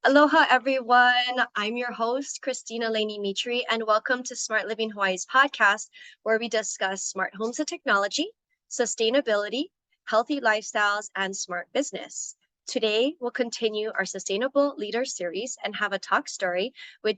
Aloha, everyone. I'm your host, Christina Laney Mitri, and welcome to Smart Living Hawaii's podcast, where we discuss smart homes and technology, sustainability, healthy lifestyles, and smart business. Today, we'll continue our Sustainable Leader series and have a talk story with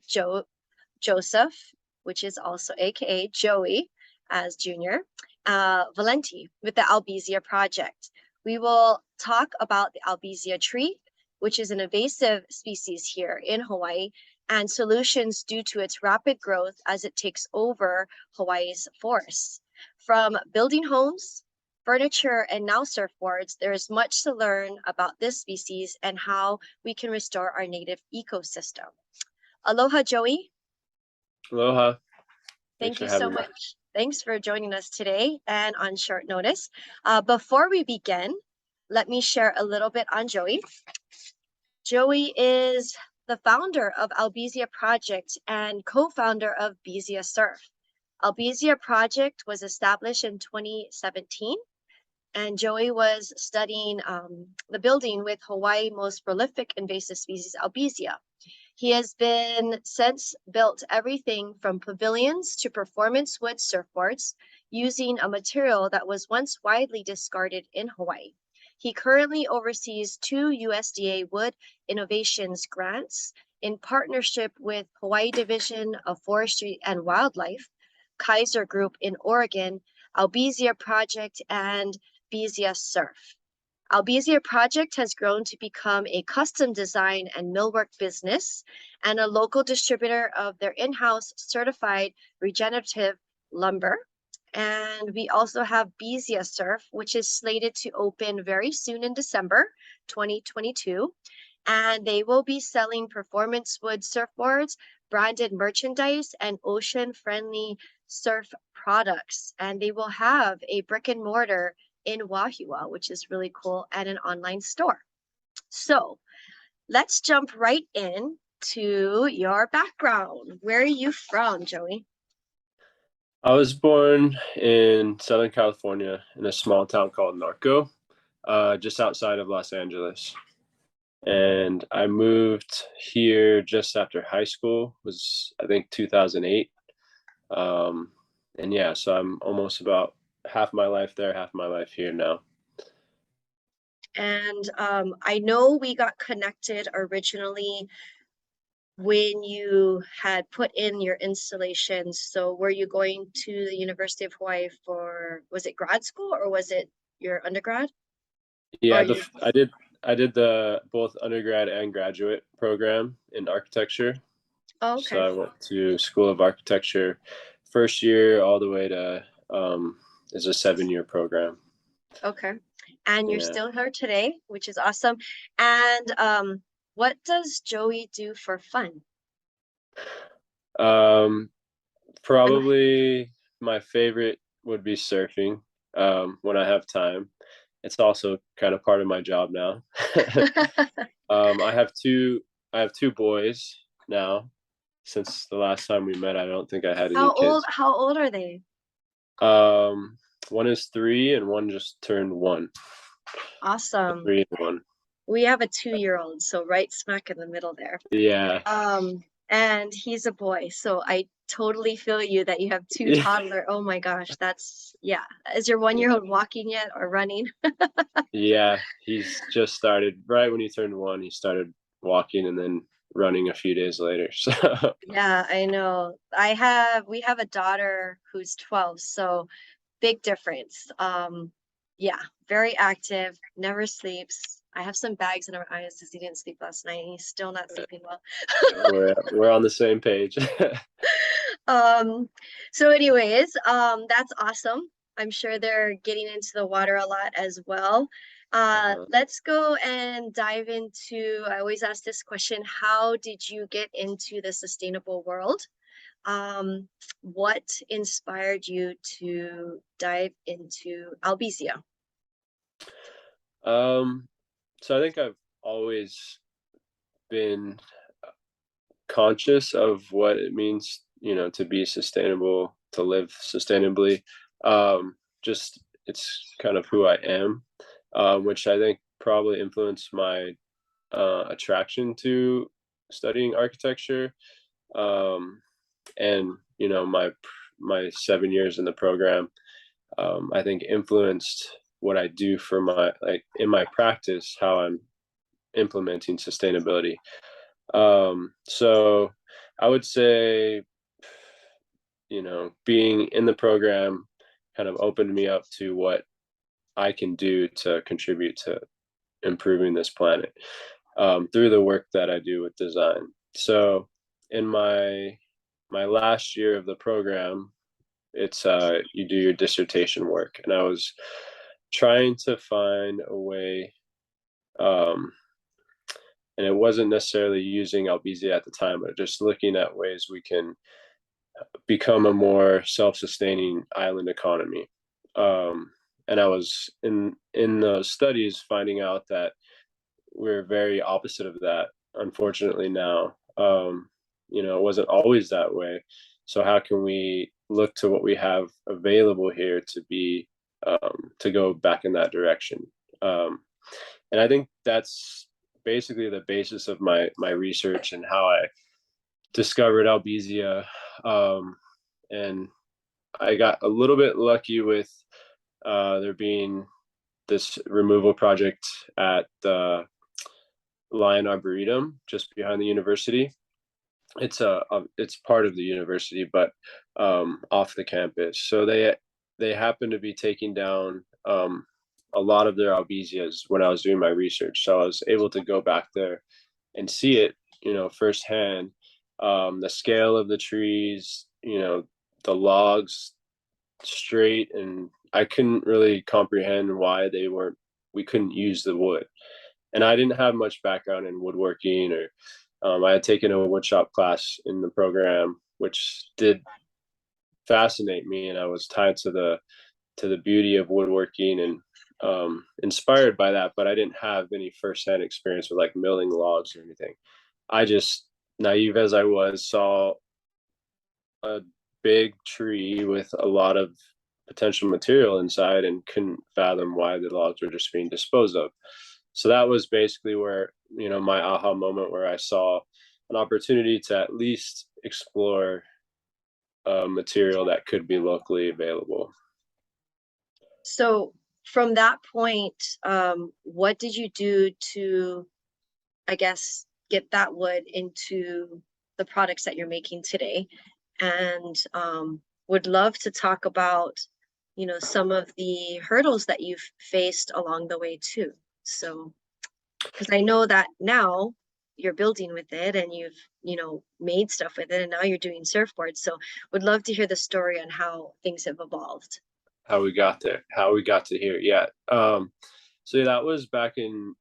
Joseph, which is also AKA Joey as Junior, Valenti with the Albizia Project. We will talk about the Albizia tree, which is an invasive species here in Hawaii, and solutions due to its rapid growth as it takes over Hawaii's forests. From building homes, furniture, and now surfboards, there is much to learn about this species and how we can restore our native ecosystem. Aloha, Joey. Aloha. Thank you so much. Thanks for joining us today and on short notice. Before we begin, let me share a little bit on Joey. Joey is the founder of Albizia Project and co-founder of Bizia Surf. Albizia Project was established in 2017, and Joey was studying the building with Hawaii's most prolific invasive species, Albizia. He has been since built everything from pavilions to performance wood surfboards using a material that was once widely discarded in Hawaii. He currently oversees 2 USDA Wood Innovations Grants in partnership with Hawaii Division of Forestry and Wildlife, Kaiser Group in Oregon, Albizia Project, and Bizia Surf. Albizia Project has grown to become a custom design and millwork business and a local distributor of their in-house certified regenerative lumber. And we also have Bizia Surf, which is slated to open very soon in December 2022. And they will be selling performance wood surfboards, branded merchandise, and ocean-friendly surf products. And they will have a brick and mortar in Wahua, which is really cool, and an online store. So let's jump right in to your background. Where are you from, Joey? I was born in Southern California in a small town called Narco, just outside of Los Angeles. And I moved here just after high school, was I think 2008. And yeah, so I'm almost about half my life there, half my life here now. And I know we got connected originally when you had put in your installations. So were you going to the University of Hawaii for, was it grad school or was it your undergrad? Yeah, I did the both undergrad and graduate program in architecture. Oh, okay. So I went to School of Architecture first year all the way to is a 7-year program. Okay. And you're still here today, which is awesome. And what does Joey do for fun? Probably my favorite would be surfing when I have time. It's also kind of part of my job now. I have two boys now. Since the last time we met, I don't think I had any kids. How old are they? One is 3 and one just turned 1. Awesome. 3 and 1. We have a 2-year-old, so right smack in the middle there. Yeah. And he's a boy, so I totally feel you that you have 2 toddler. Oh my gosh, that's, yeah. Is your 1-year-old walking yet or running? Yeah, he's just started right when he turned 1. He started walking and then running a few days later. So yeah, I know. We have a daughter who's 12, so big difference. Yeah, very active, never sleeps. I have some bags in our eyes because he didn't sleep last night and he's still not sleeping well. we're on the same page. So anyways, that's awesome. I'm sure they're getting into the water a lot as well. Let's go and dive into, I always ask this question, how did you get into the sustainable world? What inspired you to dive into Albizia? So I think I've always been conscious of what it means, to be sustainable, to live sustainably. Just it's kind of who I am, which I think probably influenced my attraction to studying architecture, and my 7 years in the program, I think influenced what I do for in my practice, how I'm implementing sustainability. So I would say, being in the program kind of opened me up to what I can do to contribute to improving this planet, through the work that I do with design. So in my last year of the program, it's you do your dissertation work, and I was trying to find a way, um, and it wasn't necessarily using Albizia at the time, but just looking at ways we can become a more self-sustaining island economy. And I was in those studies finding out that we're very opposite of that, unfortunately now. It wasn't always that way. So how can we look to what we have available here to be, to go back in that direction? And I think that's basically the basis of my research and how I discovered Albizia. And I got a little bit lucky with there being this removal project at the Lion Arboretum just behind the university. It's part of the university, but off the campus. So they happen to be taking down a lot of their albizia when I was doing my research. So I was able to go back there and see it, firsthand. The scale of the trees, the logs straight, and I couldn't really comprehend why we couldn't use the wood. And I didn't have much background in woodworking, or I had taken a woodshop class in the program, which did fascinate me, and I was tied to the beauty of woodworking and inspired by that. But I didn't have any firsthand experience with like milling logs or anything. I just, naive as I was, saw a big tree with a lot of potential material inside and couldn't fathom why the logs were just being disposed of. So that was basically where, my aha moment, where I saw an opportunity to at least explore material that could be locally available. So from that point, what did you do to, I guess, get that wood into the products that you're making today? And would love to talk about, some of the hurdles that you've faced along the way too. So, because I know that now you're building with it and you've, made stuff with it, and now you're doing surfboards. So would love to hear the story on how things have evolved. How we got there, how we got to here. Yeah. So that was back in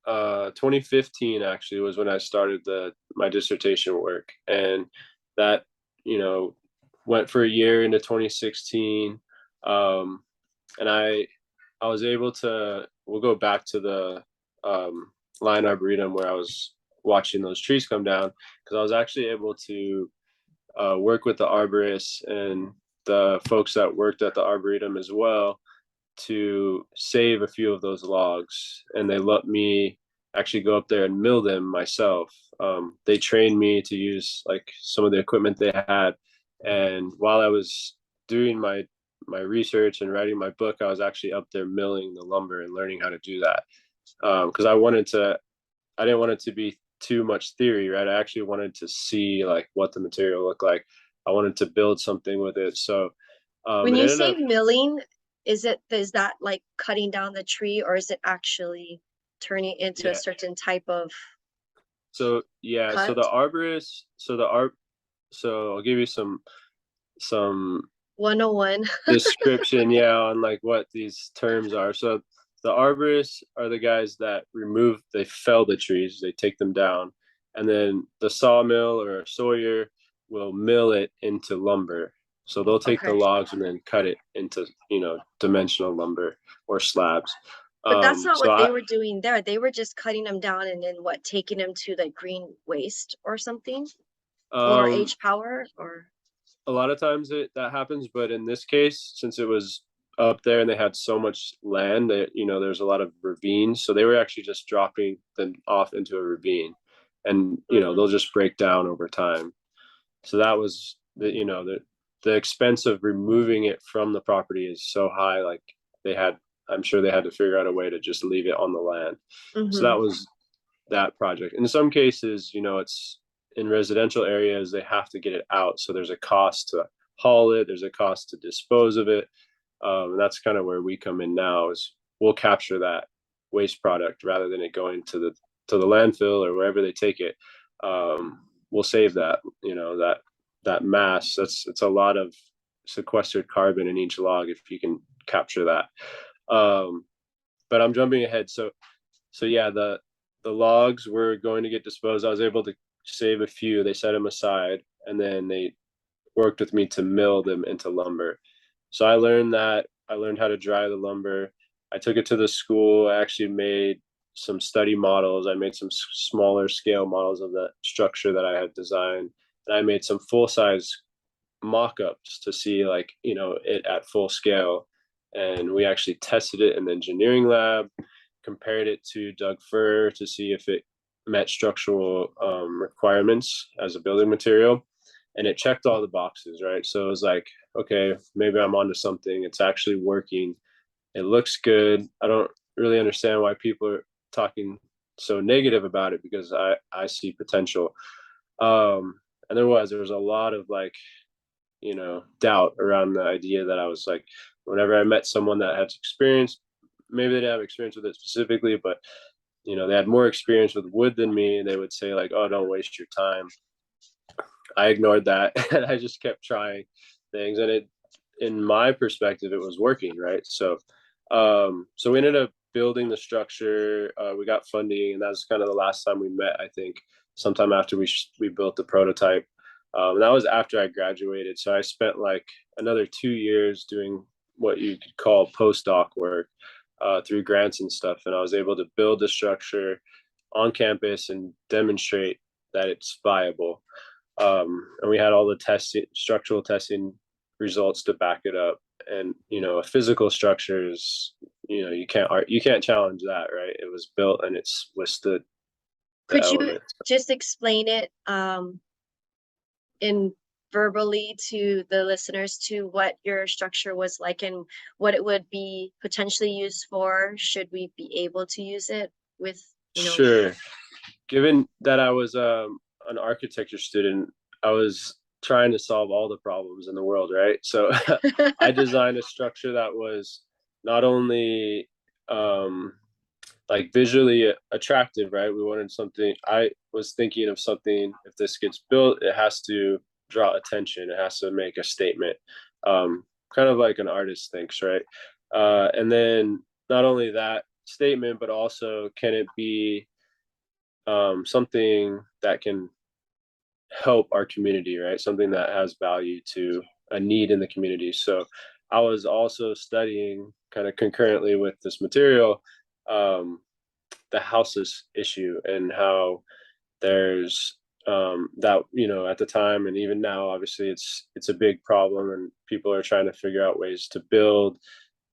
2015, actually, was when I started my dissertation work. And that, went for a year into 2016. And I was able to, we'll go back to the Lion Arboretum where I was watching those trees come down, because I was actually able to work with the arborists and the folks that worked at the Arboretum as well to save a few of those logs. And they let me actually go up there and mill them myself. They trained me to use like some of the equipment they had. And while I was doing my research and writing my book, I was actually up there milling the lumber and learning how to do that. Because I didn't want it to be too much theory, right? I actually wanted to see like what the material looked like. I wanted to build something with it. So when you say milling, is that like cutting down the tree, or is it actually turning into a certain type of so cut? So I'll give you some 101 description on like what these terms are. So the arborists are the guys that they fell the trees, they take them down, and then the sawmill or a sawyer will mill it into lumber. So they'll take the logs and then cut it into, dimensional lumber or slabs. But that's not what they were doing there. They were just cutting them down and then taking them to the green waste or something, or H power, or. A lot of times that happens, but in this case, since it was up there and they had so much land that, there's a lot of ravines. So they were actually just dropping them off into a ravine. and they'll just break down over time. So that was the expense of removing it from the property is so high. Like I'm sure they had to figure out a way to just leave it on the land. So that was that project. In some cases, it's in residential areas, they have to get it out. So there's a cost to haul it. There's a cost to dispose of it. And that's kind of where we come in now, is we'll capture that waste product rather than it going to the landfill or wherever they take it. We'll save that, that mass. It's a lot of sequestered carbon in each log if you can capture that. But I'm jumping ahead. So yeah, the logs were going to get disposed. I was able to save a few. They set them aside, and then they worked with me to mill them into lumber. So I learned how to dry the lumber. I took it to the school. I actually made some study models. I made some smaller scale models of the structure that I had designed. And I made some full-size mock-ups to see it at full scale. And we actually tested it in the engineering lab, compared it to Doug fir to see if it met structural requirements as a building material. And it checked all the boxes, right? So it was like, okay, maybe I'm onto something. It's actually working. It looks good. I don't really understand why people are talking so negative about it, because I see potential. And there was a lot of doubt around the idea that I was like, whenever I met someone that had experience, maybe they didn't have experience with it specifically, but they had more experience with wood than me, and they would say like, oh, don't waste your time. I ignored that and I just kept trying things, and in my perspective, it was working, right? So we ended up building the structure. We got funding, and that was kind of the last time we met, I think, sometime after we built the prototype. And that was after I graduated. So I spent like another 2 years doing what you could call postdoc work through grants and stuff. And I was able to build the structure on campus and demonstrate that it's viable. And we had all the structural testing results to back it up. And a physical structure is, you can't challenge that, right? It was built and it's withstood the Could you elements. just explain it in verbally to the listeners to what your structure was like and what it would be potentially used for, should we be able to use it with, Sure. Given that I was an architecture student, I was trying to solve all the problems in the world, right? So I designed a structure that was not only visually attractive, right? We wanted something. I was thinking of something, if this gets built, it has to draw attention. It has to make a statement, kind of like an artist thinks, right? And then not only that statement, but also, can it be something that can help our community, right? Something that has value to a need in the community. So I was also studying kind of concurrently with this material, the houseless issue, and how there's that, at the time and even now, obviously it's a big problem, and people are trying to figure out ways to build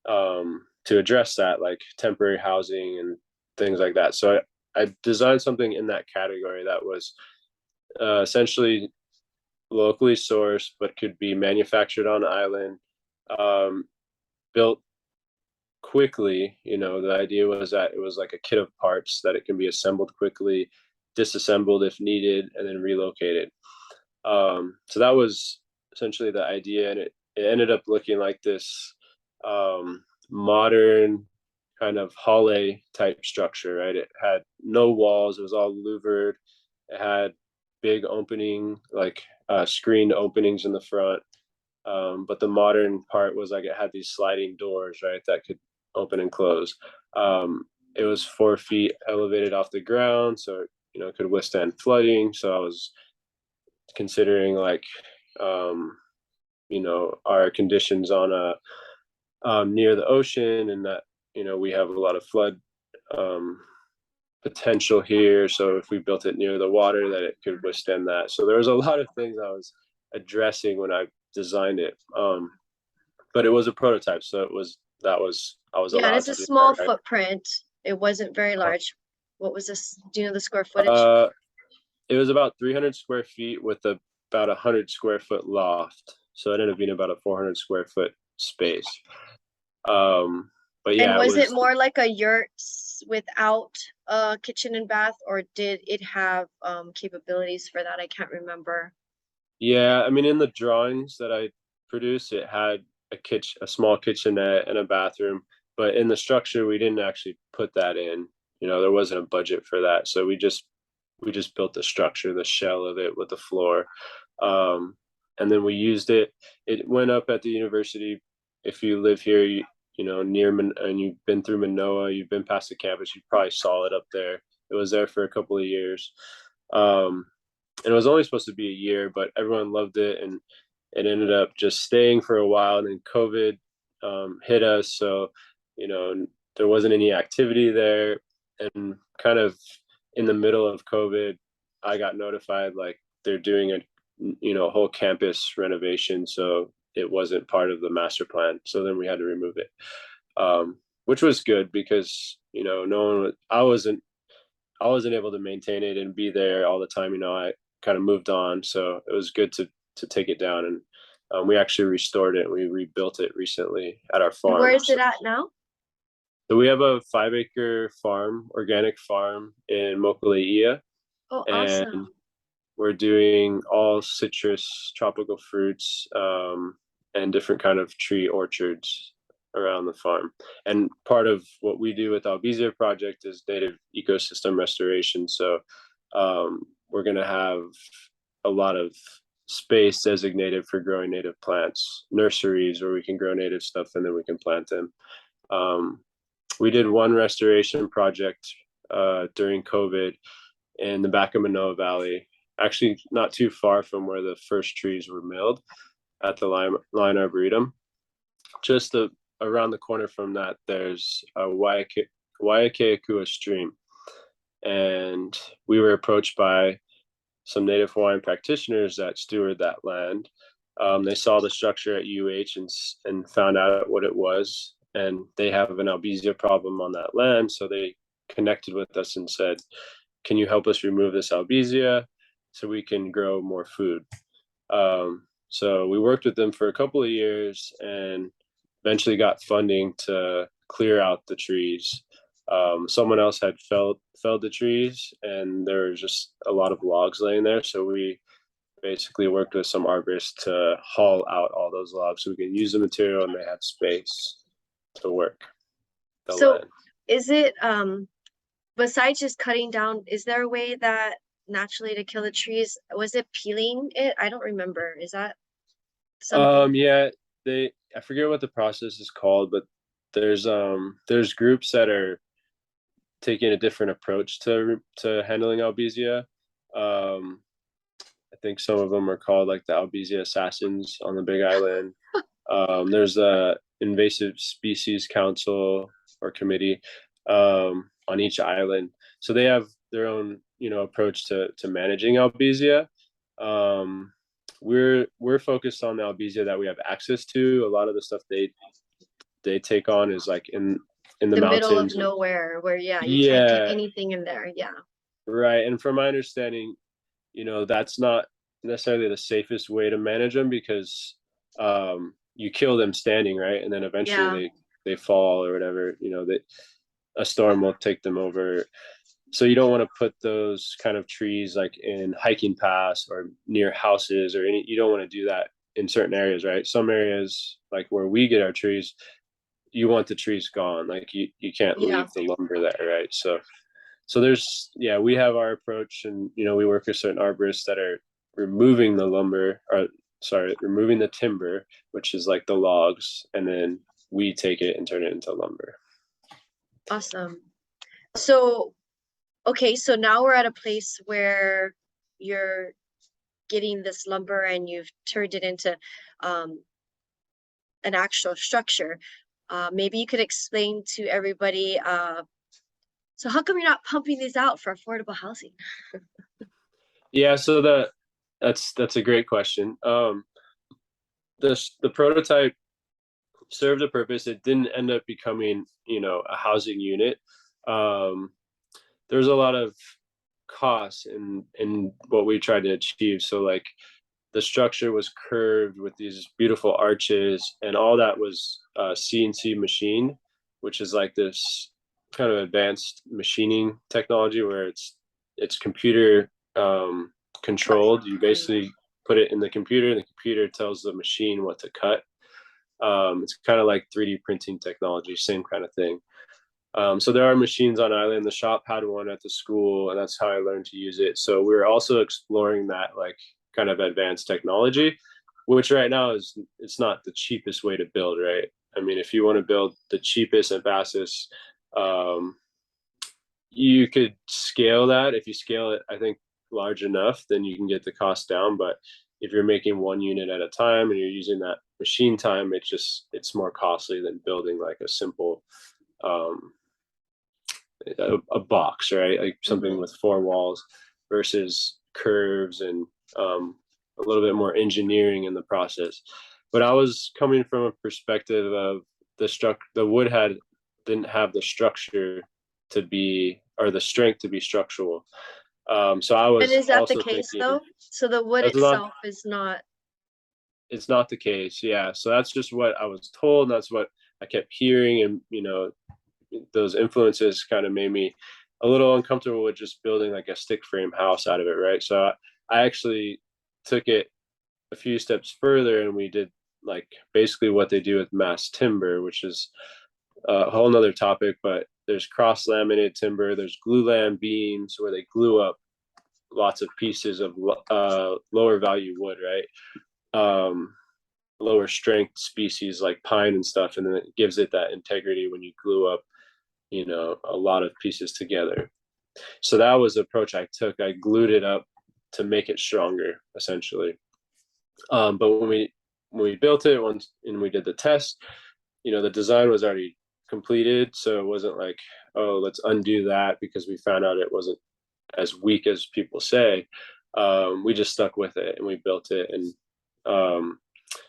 to address that, like temporary housing and things like that. So I designed something in that category that was essentially locally sourced, but could be manufactured on island, built quickly. The idea was that it was like a kit of parts that it can be assembled quickly, disassembled if needed, and then relocated. So that was essentially the idea, and it ended up looking like this modern kind of hallway type structure, right? It had no walls. It was all louvered. It had big opening, like screened openings in the front. But the modern part was like it had these sliding doors, right, that could open and close. It was 4 feet elevated off the ground, so it could withstand flooding. So I was considering our conditions on near the ocean, and that we have a lot of flood potential here. So if we built it near the water, that it could withstand that. So there was a lot of things I was addressing when I designed it. But it was a prototype, so I was yeah, allowed it's to a do small that, right? footprint. It wasn't very large. What was this? Do you know the square footage? it was about 300 square feet with about 100 square foot loft. So it ended up being about a 400 square foot space. But And yeah, it was it was, more like a yurt without a kitchen and bath, or did it have capabilities for that? I can't remember. yeah, I mean, in the drawings that I produced, it had a small kitchenette and a bathroom, but in the structure, we didn't actually put that in. There wasn't a budget for that. So we just built the structure, the shell of it with the floor. And then we used it. It went up at the university. If you live here, near and you've been through Manoa, you've been past the campus, you probably saw it up there. It was there for a couple of years. And it was only supposed to be a year, but everyone loved it, and it ended up just staying for a while. And then COVID hit us, so there wasn't any activity there. And kind of in the middle of COVID, I got notified like they're doing a whole campus renovation, so it wasn't part of the master plan. So then we had to remove it, which was good because no one. I wasn't able to maintain it and be there all the time. I kind of moved on, so it was good to take it down, and we actually restored it. We rebuilt it recently at our And where farm. is it at now? So we have a 5-acre farm, organic farm in Mokuleia, Oh, and awesome. we're doing all citrus, tropical fruits, and different kind of tree orchards around the farm. And part of what we do with Albizia Project is native ecosystem restoration. So we're going to have a lot of space designated for growing native plants, nurseries where we can grow native stuff and then we can plant them. We did one restoration project during COVID in the back of Manoa Valley, actually not too far from where the first trees were milled at the Line Arboretum. Just around the corner from that, there's a Waiakeakua stream. And we were approached by some Native Hawaiian practitioners that steward that land. They saw the structure at UH and found out what it was. And they have an Albizia problem on that land. So they connected with us and said, can you help us remove this Albizia so we can grow more food? So we worked with them for a couple of years and eventually got funding to clear out the trees. Someone else had felled the trees, and there was just a lot of logs laying there. So we basically worked with some arborists to haul out all those logs so we can use the material and they had space to work the So land. is it besides just cutting down, is there a way that naturally to kill the trees? Was it peeling it? I don't remember. Is that something? Yeah, I forget what the process is called, but there's groups that are taking a different approach to handling Albizia. I think some of them are called like the Albizia assassins on the Big Island. There's a invasive species council or committee on each island, so they have their own approach to managing Albizia. We're focused on the Albizia that we have access to. A lot of the stuff they take on is like in the The middle of mountains. nowhere where, yeah, you can't get Yeah, anything in there. Yeah. right. And from my understanding, that's not necessarily the safest way to manage them because you kill them standing, right? And then eventually Yeah. they fall or whatever, a storm will take them over. So you don't want to put those kind of trees like in hiking paths or near houses or you don't want to do that in certain areas, right? Some areas like where we get our trees, you want the trees gone. Like you can't Yeah. leave the lumber there, right? So we have our approach, and we work with certain arborists that are removing removing the timber, which is like the logs, and then we take it and turn it into lumber. Awesome. So, okay, so now we're at a place where you're getting this lumber and you've turned it into an actual structure. Maybe you could explain to everybody, so how come you're not pumping these out for affordable housing? Yeah, so that's a great question. The prototype served a purpose. It didn't end up becoming a housing unit. There's a lot of costs in what we tried to achieve. So like the structure was curved with these beautiful arches, and all that was CNC machined, which is like this kind of advanced machining technology where it's computer controlled. You basically put it in the computer, and the computer tells the machine what to cut. It's kind of like 3D printing technology, same kind of thing. So there are machines on island. The shop had one at the school, and that's how I learned to use it. So we're also exploring that like kind of advanced technology, which right now it's not the cheapest way to build, right? I mean, if you want to build the cheapest and fastest, you could scale that. If you scale it, I think large enough, then you can get the cost down. But if you're making one unit at a time and you're using that machine time, it's more costly than building like a simple a box, right? Like something with four walls versus curves and a little bit more engineering in the process. But I was coming from a perspective of the wood didn't have the structure to be, or the strength to be structural. So I was And is that the also case thinking though? So the wood that's not itself is not. it's not the case. Yeah. So that's just what I was told. And that's what I kept hearing. And, those influences kind of made me a little uncomfortable with just building like a stick frame house out of it. Right. So I actually took it a few steps further, and we did like basically what they do with mass timber, which is a whole nother topic, but there's cross laminated timber, there's glue lam beams where they glue up lots of pieces of lower value wood, right? Lower strength species like pine and stuff, and then it gives it that integrity when you glue up a lot of pieces together. So that was the approach I took. I glued it up to make it stronger, essentially. But when we built it once and we did the test, the design was already completed, so it wasn't like, oh, let's undo that because we found out it wasn't as weak as people say. We just stuck with it and we built it. And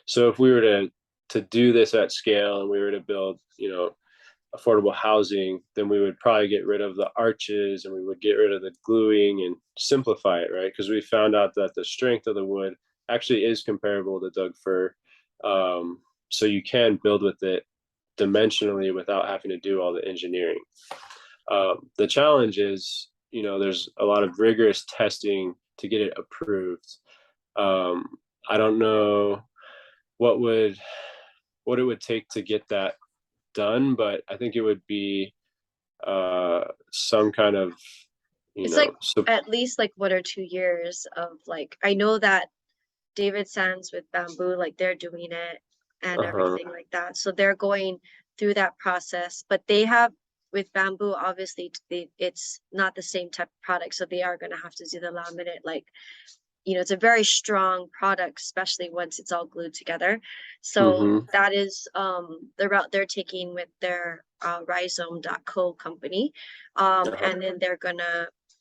so if we were to do this at scale and we were to build, affordable housing, then we would probably get rid of the arches and we would get rid of the gluing and simplify it, right? Because we found out that the strength of the wood actually is comparable to Doug fir. So you can build with it dimensionally without having to do all the engineering. The challenge is, there's a lot of rigorous testing to get it approved. I don't know what it would take to get that done, but I think it would be some kind of, It's like at least like 1 or 2 years of like, I know that David Sands with bamboo, like they're doing it and everything like that. So they're going through that process, but they have with bamboo, obviously it's not the same type of product. So they are going to have to do the laminate, like, it's a very strong product, especially once it's all glued together. So that is the route they're taking with their rhizome.co company. And then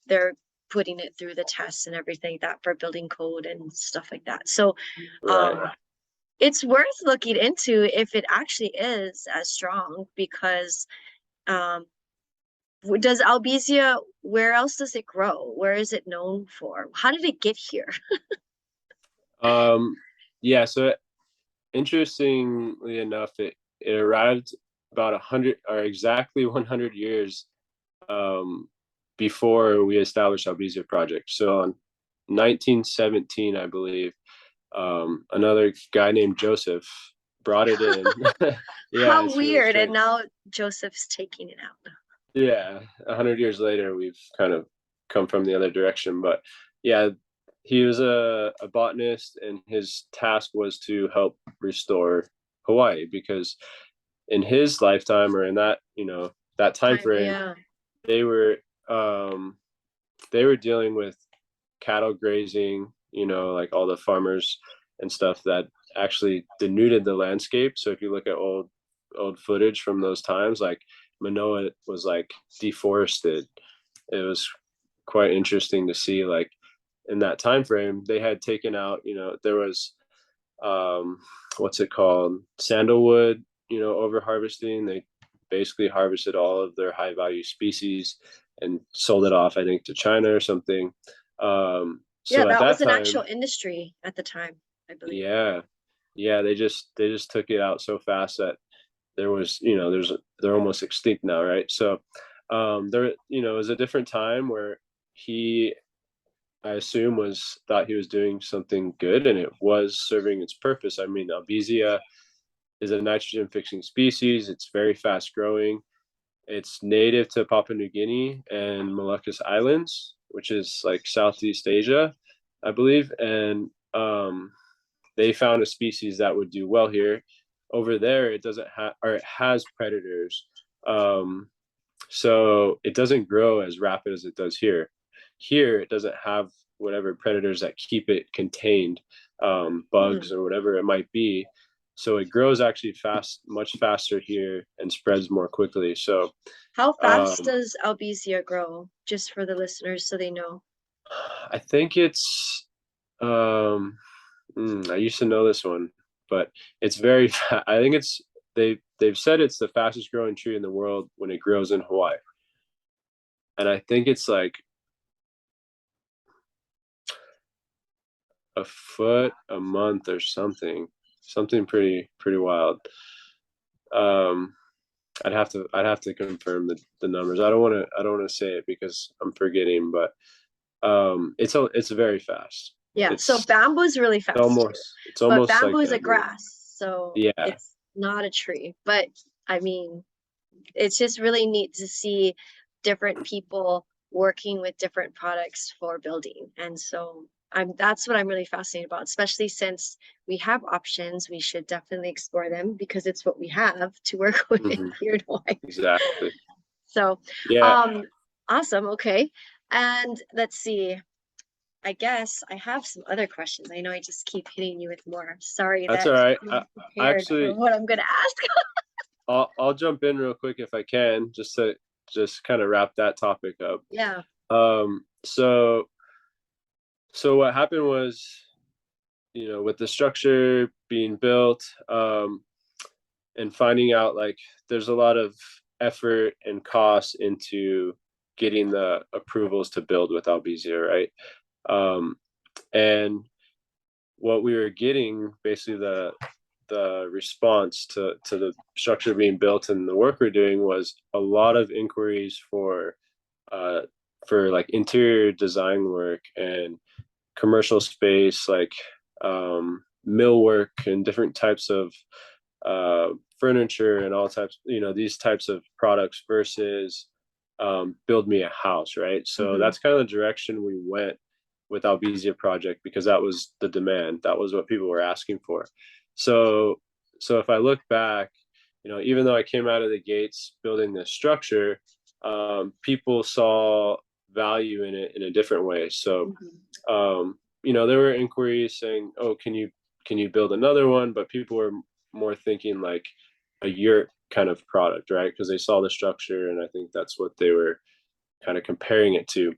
they're putting it through the tests and everything that for building code and stuff like that. So it's worth looking into if it actually is as strong, because does Albizia, where else does it grow? Where is it known for? How did it get here? Yeah, so interestingly enough, it arrived about 100 or exactly 100 years before we established Albizia Project. So in 1917, I believe, another guy named Joseph brought it in. Yeah, how weird. And now Joseph's taking it out. Yeah, 100 years later, we've kind of come from the other direction. But yeah, he was a botanist, and his task was to help restore Hawaii, because in his lifetime, or in that that time frame, they were dealing with cattle grazing, like all the farmers and stuff that actually denuded the landscape. So if you look at old footage from those times, like Manoa was like deforested. It was quite interesting to see, like in that time frame, they had taken out, there was what's it called, sandalwood, over harvesting. They basically harvested all of their high value species, and sold it off, I think, to China or something. Yeah, So at that that was an time, actual industry at the time, I believe. yeah, they just took it out so fast that there was, they're almost extinct now, right? So there, it was a different time where he, I assume, thought he was doing something good, and it was serving its purpose. I mean, Albizia is a nitrogen fixing species. It's very fast growing. It's native to Papua New Guinea and Moluccas Islands, which is like Southeast Asia, I believe. And they found a species that would do well here. Over there, it doesn't have, or it has predators. So it doesn't grow as rapid as it does here. Here, it doesn't have whatever predators that keep it contained, bugs or whatever it might be. So it grows actually much faster here, and spreads more quickly. So how fast does Albizia grow, just for the listeners so they know? I think it's, I used to know this one, but it's very, I think they've said it's the fastest growing tree in the world when it grows in Hawaii. And I think it's like a foot a month or something pretty wild. I'd have to confirm the numbers. I don't want to say it because I'm forgetting, but it's very fast. Yeah, so bamboo is really fast too, it's but almost bamboo like is a grass, so yeah. it's not a tree. But I mean, it's just really neat to see different people working with different products for building. And so that's what I'm really fascinated about, especially since we have options. We should definitely explore them because it's what we have to work with here in Hawaii. Exactly. So yeah. Awesome. Okay. And let's see. I guess I have some other questions. I know I just keep hitting you with more. Sorry That's that all right. I'm prepared for what I'm gonna ask. I'll jump in real quick if I can, just to kind of wrap that topic up. Yeah. So what happened was, with the structure being built, and finding out like there's a lot of effort and cost into getting the approvals to build with Albizia, right? And what we were getting, basically the response to the structure being built and the work we're doing, was a lot of inquiries for like interior design work and commercial space, like millwork and different types of furniture and all types, these types of products versus build me a house, right? So that's kind of the direction we went with Albizia Project, because that was the demand. That was what people were asking for. So if I look back, even though I came out of the gates building this structure, people saw value in it in a different way. So, there were inquiries saying, "Oh, can you build another one?" But people were more thinking like a yurt kind of product, right? Because they saw the structure, and I think that's what they were kind of comparing it to.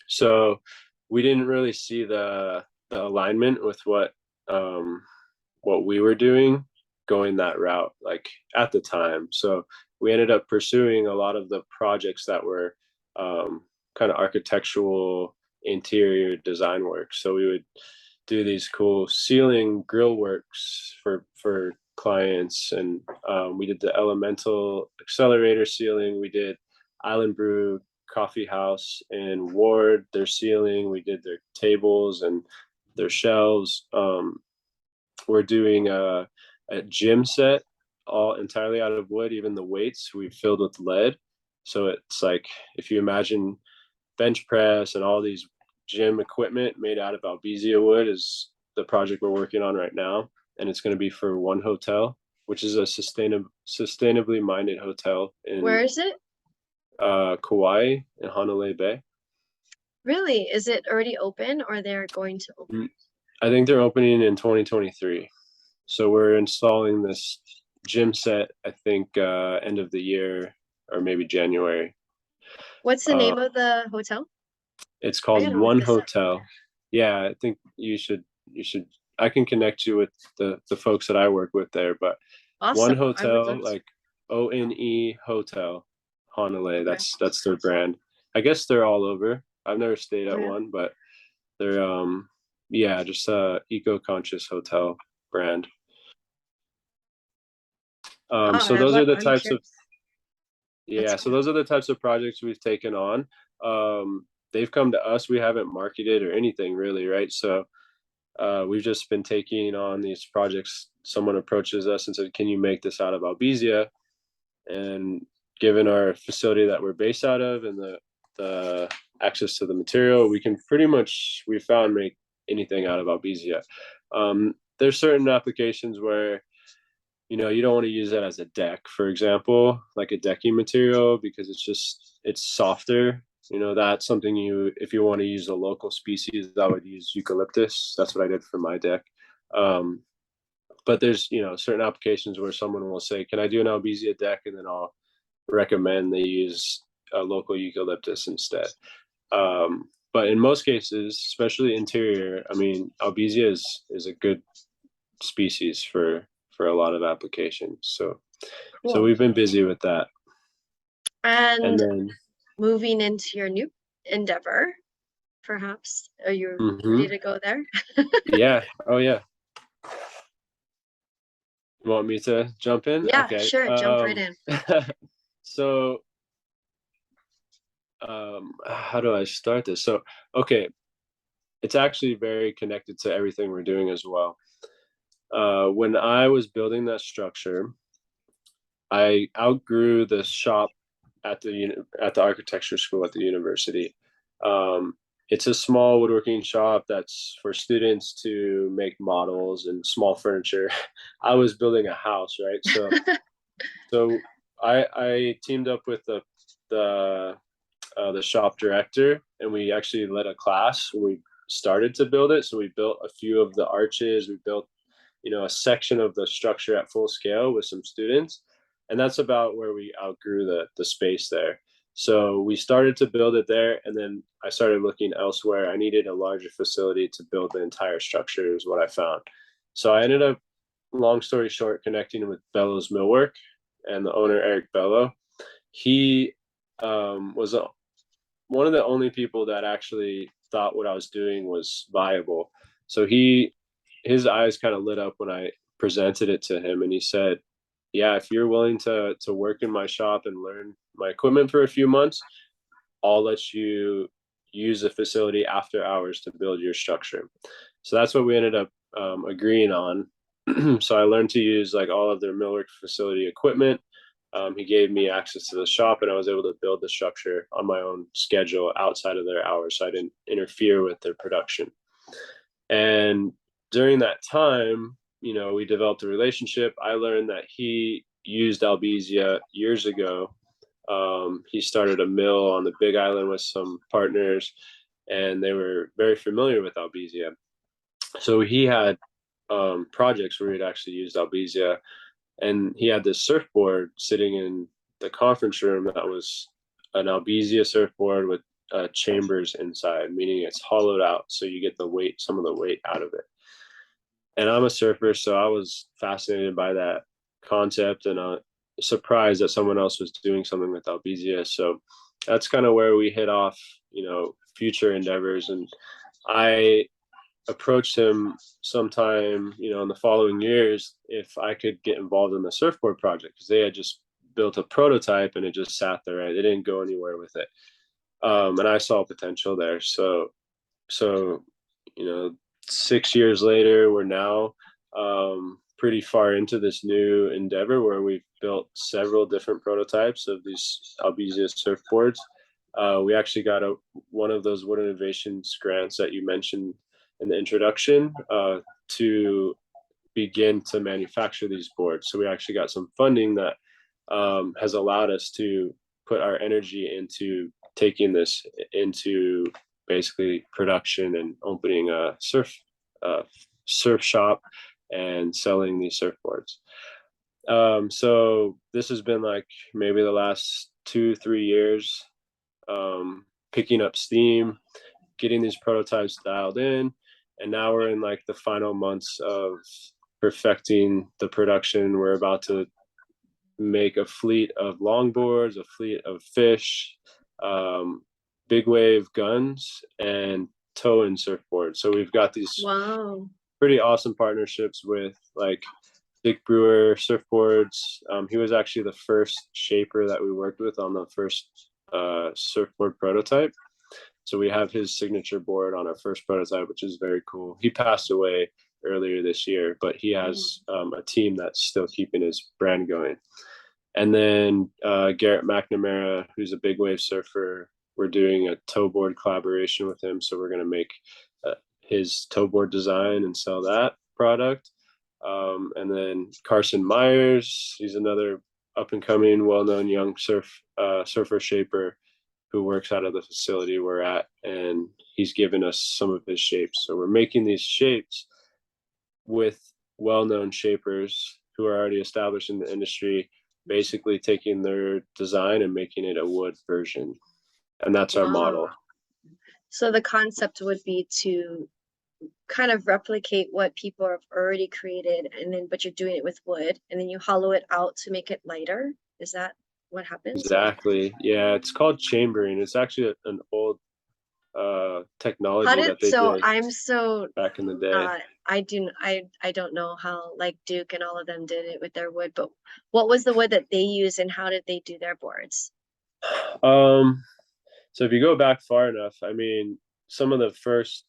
So we didn't really see the alignment with what we were doing, going that route, like at the time. So we ended up pursuing a lot of the projects that were kind of architectural interior design work. So we would do these cool ceiling grill works for clients, and we did the Elemental Accelerator ceiling. We did Island Brew Coffee House and Ward, their ceiling. We did their tables and their shelves. We're doing a gym set, all entirely out of wood. Even the weights we filled with lead. So it's like, if you imagine bench press and all these gym equipment made out of Albizia wood, is the project we're working on right now. And it's going to be for one hotel, which is a sustainably minded hotel in, where is it? Kauai in Honolulu Bay. Really? Is it already open, or they're going to open? I think they're opening in 2023. So we're installing this gym set, I think, end of the year or maybe January. What's the name of the hotel? It's called One Hotel. Yeah, I think you should. I can connect you with the folks that I work with there, but awesome. One Hotel, like ONE Hotel, Honolulu. Okay. That's their brand. I guess they're all over. I've never stayed at Yeah. one, but they're yeah, just a eco-conscious hotel brand. Oh, So those are the I'm types of curious. That's yeah, so cool. those are the types of projects we've taken on. They've come to us. We haven't marketed or anything really, right? So we've just been taking on these projects. Someone approaches us and said, "Can you make this out of Albizia?" And given our facility that we're based out of and the access to the material, we can pretty much, we found, make anything out of Albizia. There's certain applications where you don't want to use that as a deck, for example, like a decking material, because it's softer. That's something if you want to use a local species, I would use eucalyptus. That's what I did for my deck. But there's certain applications where someone will say, "Can I do an Albizia deck?" And then I'll recommend they use a local eucalyptus instead. But in most cases, especially interior, I mean, Albizia is a good species for a lot of applications. So Cool. we've been busy with that. And And then moving into your new endeavor, perhaps, are you ready mhm, to go there? yeah, oh yeah. You want me to jump in? Yeah, Okay. sure. Jump right in. So how do I start this? So okay, it's actually very connected to everything we're doing as well. When I was building that structure, I outgrew the shop at the architecture school at the university. Um, it's a small woodworking shop that's for students to make models and small furniture. I was building a house, right? So I teamed up with the shop director, and we actually led a class when we started to build it. So we built a few of the arches. We built a section of the structure at full scale with some students, and that's about where we outgrew the space there. So we started to build it there, and then I started looking elsewhere. I needed a larger facility to build the entire structure is what I found. So I ended up, long story short, connecting with Bellows Millwork and the owner, Eric Bello. He was one of the only people that actually thought what I was doing was viable. So his eyes kind of lit up when I presented it to him, and he said, "Yeah, if you're willing to work in my shop and learn my equipment for a few months, I'll let you use the facility after hours to build your structure." So that's what we ended up agreeing on. So I learned to use like all of their millwork facility equipment. He gave me access to the shop, and I was able to build the structure on my own schedule outside of their hours, so I didn't interfere with their production. And during that time, we developed a relationship. I learned that he used Albizia years ago. He started a mill on the Big Island with some partners, and they were very familiar with Albizia. So he had projects where he'd actually used Albizia, and he had this surfboard sitting in the conference room that was an Albizia surfboard with chambers inside, meaning it's hollowed out, so you get some of the weight out of it. And I'm a surfer, so I was fascinated by that concept, and surprised that someone else was doing something with Albizia. So that's kind of where we hit off, future endeavors. And I approached him sometime, in the following years, if I could get involved in the surfboard project, because they had just built a prototype and it just sat there, right? They didn't go anywhere with it. And I saw potential there. So, 6 years later, we're now pretty far into this new endeavor where we've built several different prototypes of these Albizia surfboards. We actually got one of those Wood Innovations grants that you mentioned in the introduction to begin to manufacture these boards. So we actually got some funding that has allowed us to put our energy into taking this into basically production and opening a surf shop and selling these surfboards. So this has been like maybe the last 2-3 years, picking up steam, getting these prototypes dialed in, and now we're in like the final months of perfecting the production. We're about to make a fleet of longboards, a fleet of fish, big wave guns, and tow and surfboards. So we've got these pretty awesome partnerships with like Dick Brewer Surfboards. He was actually the first shaper that we worked with on the first surfboard prototype. So we have his signature board on our first prototype, which is very cool. He passed away earlier this year, but he has a team that's still keeping his brand going. And then Garrett McNamara, who's a big wave surfer, we're doing a tow board collaboration with him. So we're going to make his tow board design and sell that product. And then Carson Myers, he's another up and coming, well-known young surfer shaper who works out of the facility we're at, and he's given us some of his shapes. So we're making these shapes with well-known shapers who are already established in the industry, basically taking their design and making it a wood version. And that's our model. So the concept would be to kind of replicate what people have already created, and then but you're doing it with wood, and then you hollow it out to make it lighter. Is that what happens? Exactly. Yeah, it's called chambering. It's actually an old technology that they did. I'm so back in the day. I don't know how like Duke and all of them did it with their wood, but what was the wood that they used and how did they do their boards? So if you go back far enough, I mean, the first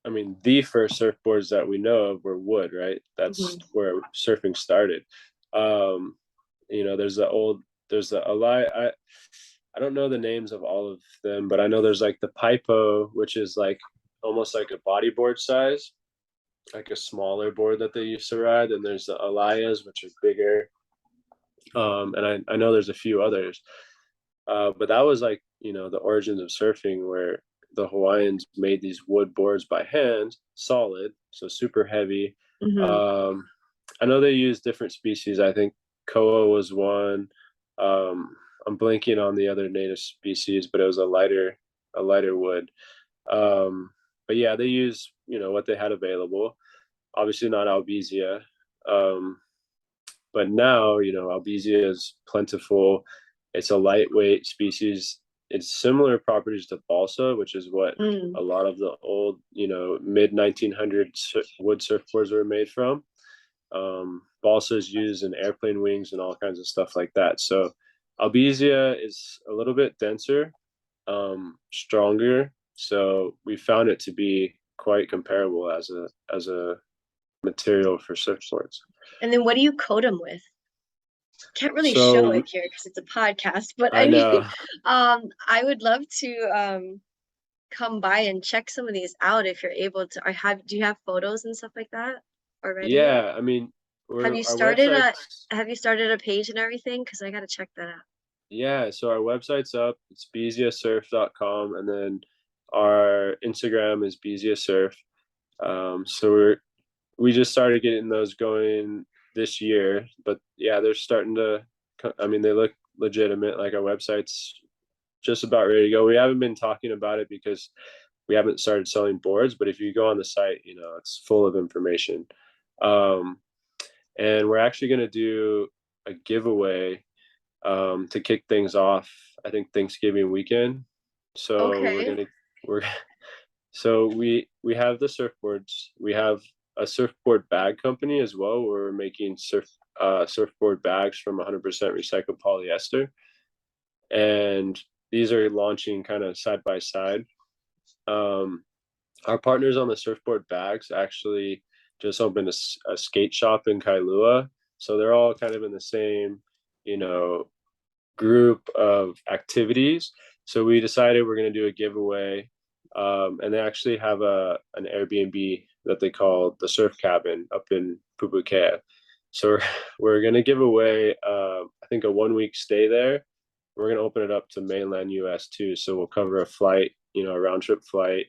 surfboards that we know of were wood, right? That's where surfing started. There's the I don't know the names of all of them, but I know there's like the Pipo, which is like almost like a bodyboard size, like a smaller board that they used to ride. And there's the Elias, which are bigger. And I know there's a few others. But that was like, the origins of surfing, where the Hawaiians made these wood boards by hand, solid, so super heavy. I know they use different species. I think koa was one. I'm blanking on the other native species, but it was a lighter wood. But yeah, they use what they had available. Obviously not Albizia, but now Albizia is plentiful. It's a lightweight species. It's similar properties to balsa, which is what a lot of the old mid 1900s wood surfboards were made from. Balsa is used in airplane wings and all kinds of stuff like that. So Albizia is a little bit denser, stronger. So we found it to be quite comparable as a material for surfboards. And then what do you coat them with? Can't really show it here because it's a podcast, but I mean, I would love to come by and check some of these out if you're able to. Do you have photos and stuff like that already? Yeah, I mean, have you started a page and everything? Because I got to check that out. Yeah, so our website's up. It's biziasurf.com, and then our Instagram is Bizia Surf. So we just started getting those going this year, but yeah, they're starting to. I mean, they look legitimate. Like, our website's just about ready to go. We haven't been talking about it because we haven't started selling boards, but if you go on the site, it's full of information. And we're actually going to do a giveaway to kick things off, I think Thanksgiving weekend. So we have the surfboards. We have a surfboard bag company as well. We're making surfboard bags from 100% recycled polyester, and these are launching kind of side by side. Our partners on the surfboard bags actually just opened a skate shop in Kailua, so they're all kind of in the same group of activities. So we decided we're going to do a giveaway, and they actually have an Airbnb that they call the Surf Cabin up in Pupukea. So we're going to give away I think a 1-week stay there. We're going to open it up to mainland US too, so we'll cover a flight, a round trip flight,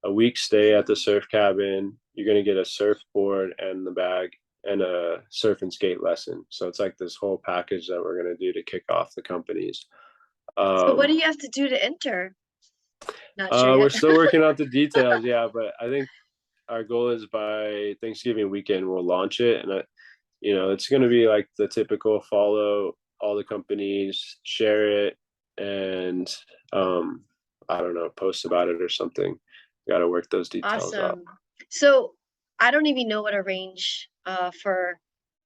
a week stay at the Surf Cabin. You're going to get a surfboard and the bag and a surf and skate lesson. So it's like this whole package that we're going to do to kick off the companies. So what do you have to do to enter? Not sure we're still working out the details. Yeah, but I think our goal is by Thanksgiving weekend we'll launch it, and it's going to be like the typical follow all the companies share it and I don't know, post about it or something. Got to work those details out. Awesome. So I don't even know what a range for,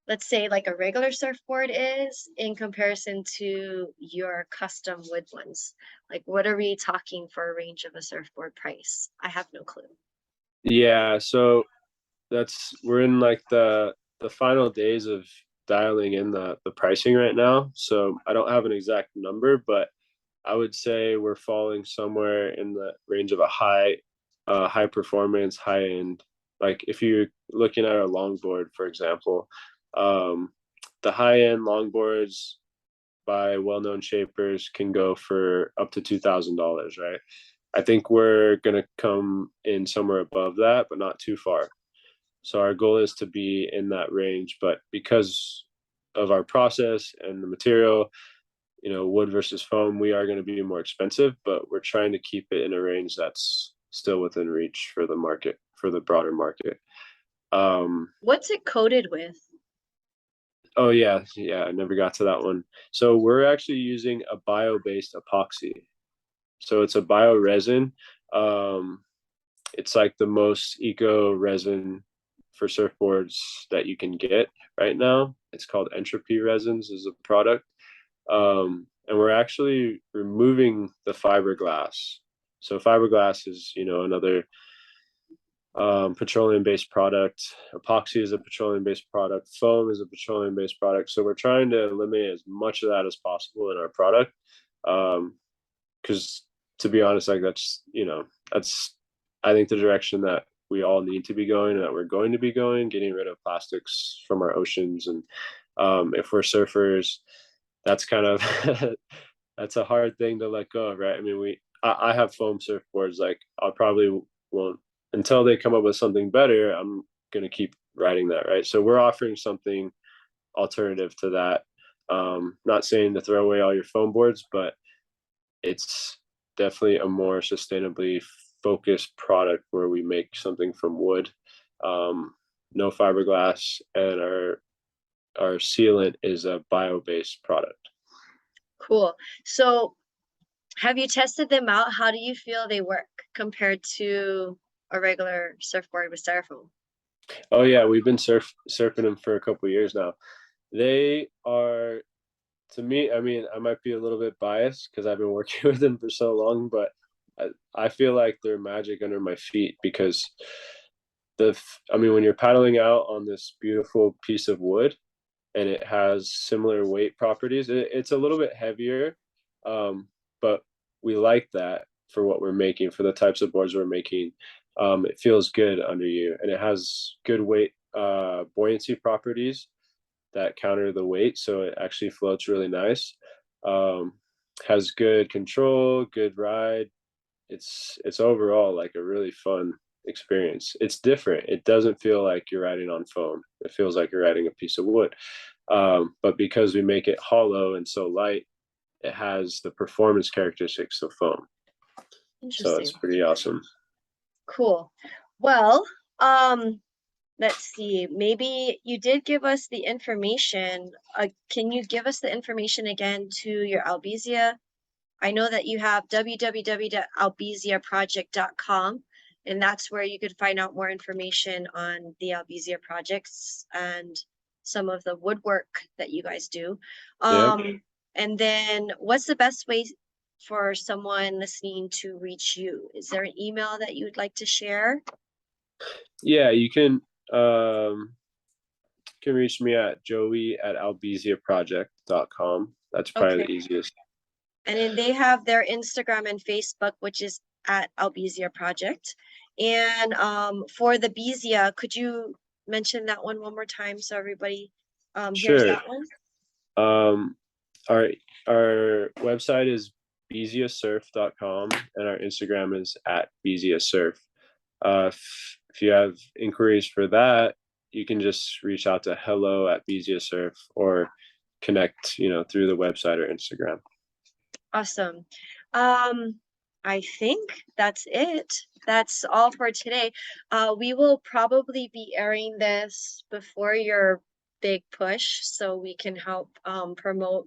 let's say, like a regular surfboard is in comparison to your custom wood ones. Like, what are we talking for a range of a surfboard price? I have no clue. Yeah, so we're in like the final days of dialing in the pricing right now. So I don't have an exact number, but I would say we're falling somewhere in the range of a high performance, high end. Like if you're looking at a longboard, for example, the high end longboards by well-known shapers can go for up to $2,000, right? I think we're gonna come in somewhere above that, but not too far. So our goal is to be in that range, but because of our process and the material, wood versus foam, we are going to be more expensive, but we're trying to keep it in a range that's still within reach for the market, for the broader market. What's it coated with? Oh yeah, I never got to that one. So we're actually using a bio-based epoxy. So it's a bio resin. It's like the most eco resin for surfboards that you can get right now. It's called Entropy Resins is a product. And we're actually removing the fiberglass. So fiberglass is, another petroleum-based product. Epoxy is a petroleum-based product. Foam is a petroleum-based product. So we're trying to eliminate as much of that as possible in our product. Because to be honest, like that's I think the direction that we all need to be going, and that we're going to be going, getting rid of plastics from our oceans. And if we're surfers, that's kind of that's a hard thing to let go of, right? I mean, I have foam surfboards. Like I probably won't until they come up with something better. I'm gonna keep riding that, right? So we're offering something alternative to that. Not saying to throw away all your foam boards, but it's definitely a more sustainably focused product where we make something from wood, no fiberglass, and our sealant is a bio-based product. Cool. So have you tested them out? How do you feel they work compared to a regular surfboard with styrofoam? Oh yeah, we've been surfing them for a couple of years now. They are, to me, I mean, I might be a little bit biased because I've been working with them for so long, but I feel like they're magic under my feet because when you're paddling out on this beautiful piece of wood and it has similar weight properties, it's a little bit heavier, but we like that for what we're making, for the types of boards we're making. It feels good under you, and it has good weight buoyancy properties that counter the weight, so it actually floats really nice. Has good control, good ride. It's overall like a really fun experience. It's different. It doesn't feel like you're riding on foam. It feels like you're riding a piece of wood. But because we make it hollow and so light, it has the performance characteristics of foam. So it's Interesting. pretty awesome. Cool. Well, let's see. Maybe you did give us the information. Can you give us the information again to your Albizia? I know that you have www.albiziaproject.com, and that's where you could find out more information on the Albizia projects and some of the woodwork that you guys do. Yeah. And then what's the best way for someone listening to reach you? Is there an email that you would like to share? Yeah, you can reach me at joey@albiziaproject.com. That's probably the Okay. easiest. And then they have their Instagram and Facebook, which is at Albizia Project. And for the Bizia, could you mention that one more time so everybody hears Sure. that one? Um, our our website is biziasurf.com, and our Instagram is at Bizia Surf. If you have inquiries for that, you can just reach out to hello@Bizia Surf or connect, through the website or Instagram. Awesome. I think that's it. That's all for today. We will probably be airing this before your big push so we can help promote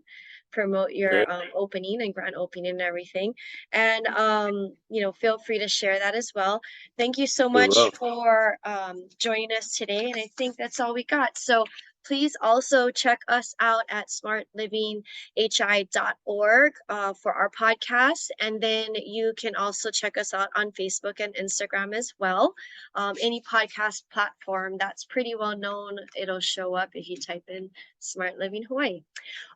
your Great. opening and grand opening and everything. And feel free to share that as well. Thank you so We much will. for joining us today. And I think that's all we got. So please also check us out at smartlivinghI.org for our podcast. And then you can also check us out on Facebook and Instagram as well. Any podcast platform that's pretty well known, it'll show up if you type in Smart Living Hawaii.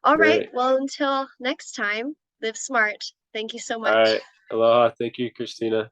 All right. Great. Well, until next time, live smart. Thank you so All right. much. Aloha. Thank you, Christina.